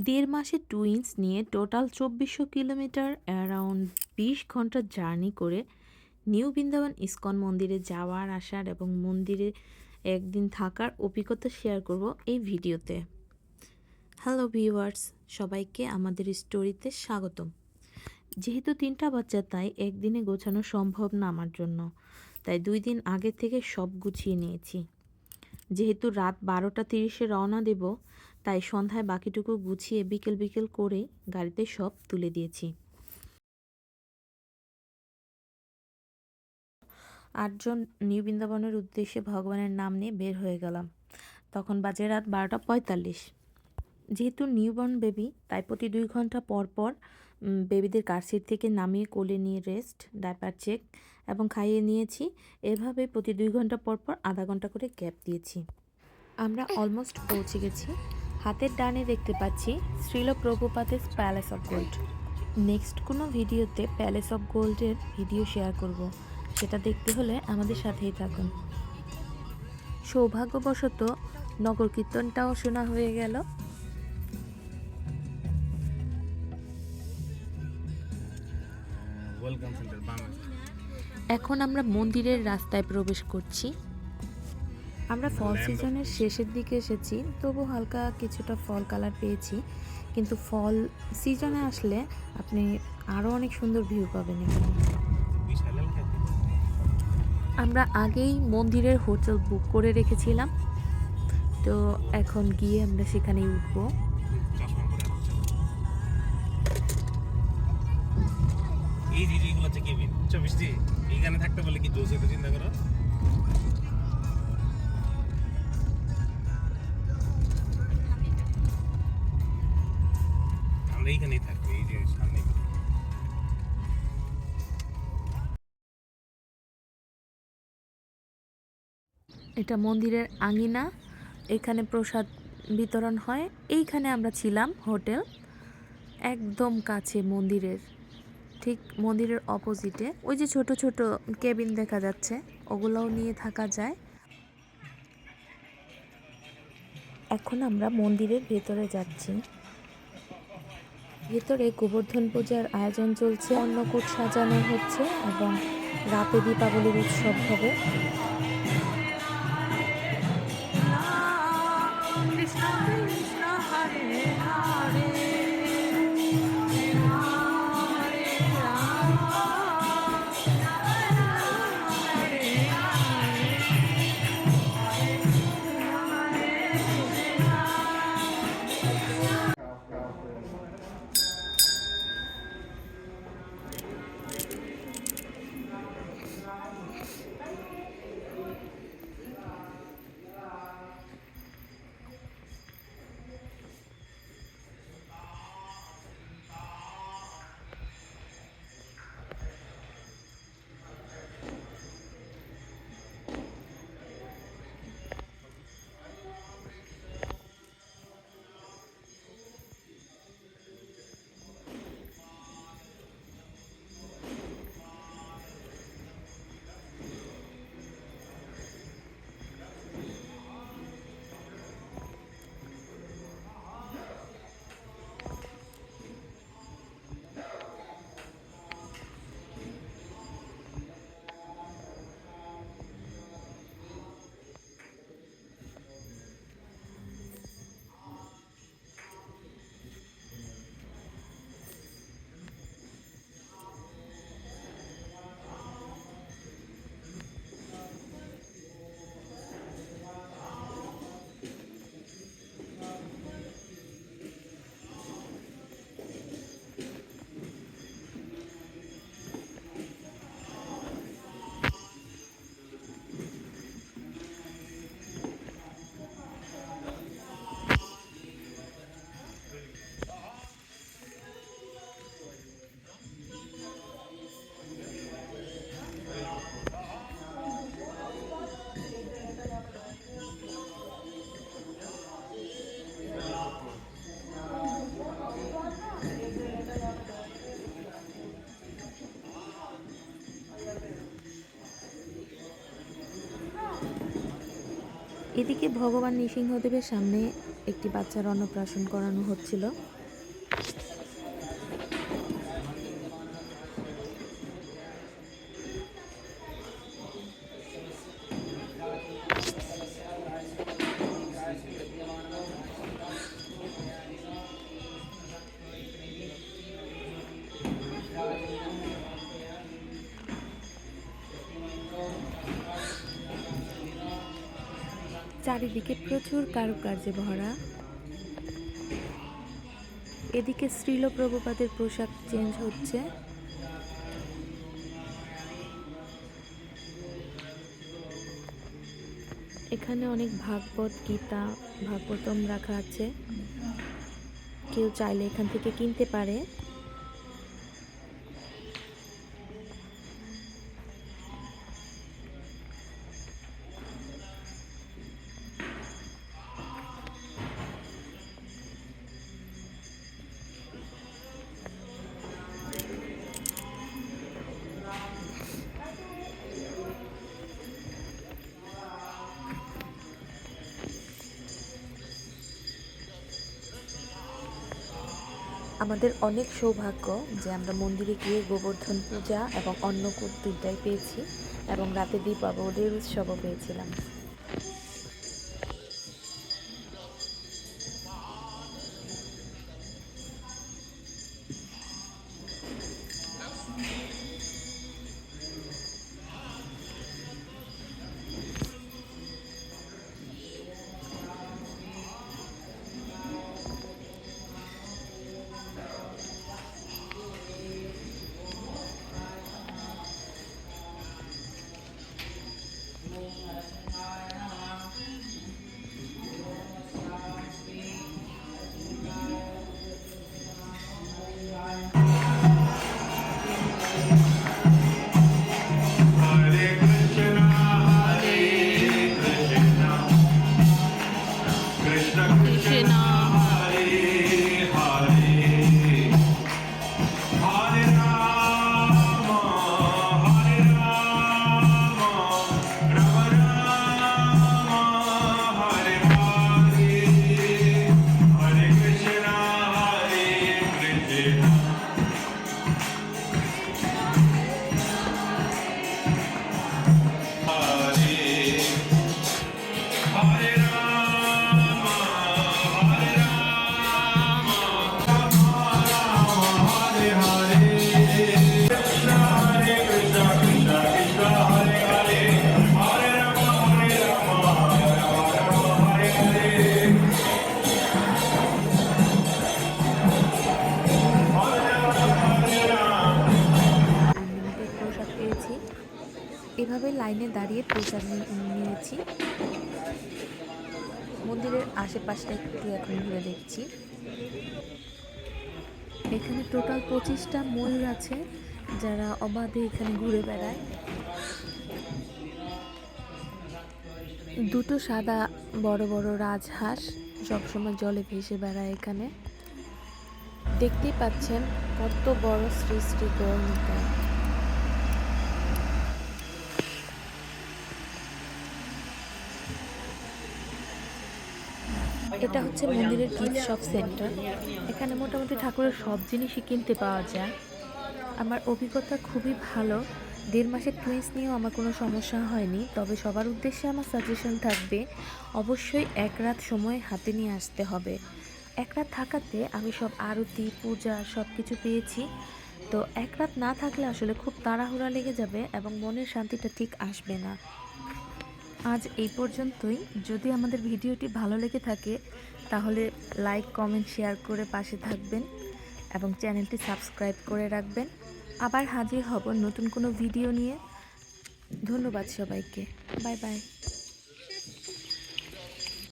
দেড় মাসে টুইন্স নিয়ে টোটাল ২৪০০ কিলোমিটার অ্যারাউন্ড ২০ ঘন্টা জার্নি করে নিউ বৃন্দাবন ইস্কন মন্দিরে যাওয়ার আসার এবং মন্দিরে একদিন থাকার অভিজ্ঞতা শেয়ার করব এই ভিডিওতে। হ্যালো ভিউয়ার্স, সবাইকে আমাদের স্টোরিতে স্বাগতম। যেহেতু ৩টা বাচ্চা, তাই একদিনে গোছানো সম্ভব না আমার জন্য, তাই ২ দিন আগে থেকে সব গুছিয়ে নিয়েছি। যেহেতু রাত ১২টা ৩০-এ রওনা দেব, তাই সন্ধ্যায় বাকিটুকু গুছিয়ে বিকেল বিকেল করে গাড়িতে সব তুলে দিয়েছি। ৮ জন নিউ বৃন্দাবনের উদ্দেশ্যে ভগবানের নাম নিয়ে বের হয়ে গেলাম। তখন বাজে রাত ১২টা ৪৫। যেহেতু নিউবর্ন বেবি, তাই প্রতি ২ ঘন্টা পর পর বেবিদের কার সিট থেকে নামিয়ে কোলে নিয়ে রেস্ট, ডাইপার চেক এবং খাইয়ে নিয়েছি। এভাবে প্রতি ২ ঘন্টা পর পর আধা ঘন্টা করে গ্যাপ দিয়েছি। আমরা অলমোস্ট পৌঁছে গেছি। হাতের ডানে দেখতে পাচ্ছি শ্রীল প্রভুপাদের প্যালেস অফ গোল্ড। নেক্সট কোনো ভিডিওতে প্যালেস অফ গোল্ডের ভিডিও শেয়ার করব, সেটা দেখতে হলে আমাদের সাথেই থাকুন। সৌভাগ্যবশত নগর কীর্তনটাও শোনা হয়ে গেল। এখন আমরা মন্দিরের রাস্তায় প্রবেশ করছি। আমরা ফল সিজনের শেষের দিকে এসেছি, তবু হালকা কিছুটা ফল কালার পেয়েছি, কিন্তু ফল সিজনে আসলে আপনি আরও অনেক সুন্দর ভিউ পাবেন এখানে। আমরা আগেই মন্দিরের হোটেল বুক করে রেখেছিলাম, তো এখন গিয়ে আমরা সেখানেই উঠবো। এই জিনিসগুলো হচ্ছে কেবিন 24টি এইখানে থাকতে বলে কি জোস হতে চিন্তা করো। আমরা এইখানেই থাকবো, এই যে সামনে। এটা মন্দিরের আঙিনা, এখানে প্রসাদ বিতরণ হয়। এইখানে আমরা ছিলাম হোটেল, একদম কাছে মন্দিরের, ঠিক মন্দিরের অপোজিটে। ওই যে ছোট ছোট কেবিন দেখা যাচ্ছে, ওগুলোও নিয়ে থাকা যায়। এখন আমরা মন্দিরের ভেতরে যাচ্ছি। ভেতরে গোবর্ধন পূজার আয়োজন চলছে, অন্নকূট সাজানো হচ্ছে এবং রাতে দীপাবলির উৎসব হবে। এদিকে ভগবান নৃসিংহদেবের সামনে একটি বাচ্চার অন্নপ্রাশন করানো হচ্ছিল। চারিদিকে প্রচুর কারুকার্যে ভরা। এদিকে শ্রীল প্রভুপাদের পোশাক চেঞ্জ হচ্ছে। এখানে অনেক ভাগবত গীতা, ভাগবতম রাখা আছে, কেউ চাইলে এখান থেকে কিনতে পারে। আমাদের অনেক সৌভাগ্য যে আমরা মন্দিরে গিয়ে গোবর্ধন পূজা এবং অন্নকূট দুইটাই পেয়েছি, এবং রাতে দীপাবলির উৎসবও পেয়েছিলাম। এভাবে লাইনে দাঁড়িয়ে প্রসাদ নিয়েছি। মন্দিরের আশেপাশটা একটু এখন ঘুরে দেখছি। এখানে টোটাল 25টা ময়ূর আছে যারা অবাধে এখানে ঘুরে বেড়ায়। দুটো সাদা বড় বড় রাজহাঁস সবসময় জলে ভেসে বেড়ায় এখানে। দেখতেই পাচ্ছেন কত বড় শ্রী শ্রী গৌরনিতা। এটা হচ্ছে মন্দিরের গিফট শপ সেন্টার। এখানে মোটামুটি ঠাকুরের সব জিনিসই কিনতে পাওয়া যায়। আমার অভিজ্ঞতা খুবই ভালো। 1.5 মাসের টুইন্স নিয়েও আমার কোনো সমস্যা হয়নি। তবে সবার উদ্দেশ্যে আমার সাজেশন থাকবে, অবশ্যই 1 রাত সময় হাতে নিয়ে আসতে হবে। 1 রাত থাকাতে আমি সব আরতি পূজা সব কিছু পেয়েছি। তো 1 রাত না থাকলে আসলে খুব তাড়াহুড়া লেগে যাবে এবং মনের শান্তিটা ঠিক আসবে না। আজ এই পর্যন্তই। যদি আমাদের ভিডিওটি ভালো লেগে থাকে তাহলে লাইক কমেন্ট শেয়ার করে পাশে থাকবেন এবং চ্যানেলটি সাবস্ক্রাইব করে রাখবেন। আবার হাজির হব নতুন কোনো ভিডিও নিয়ে। ধন্যবাদ সবাইকে। Bye bye.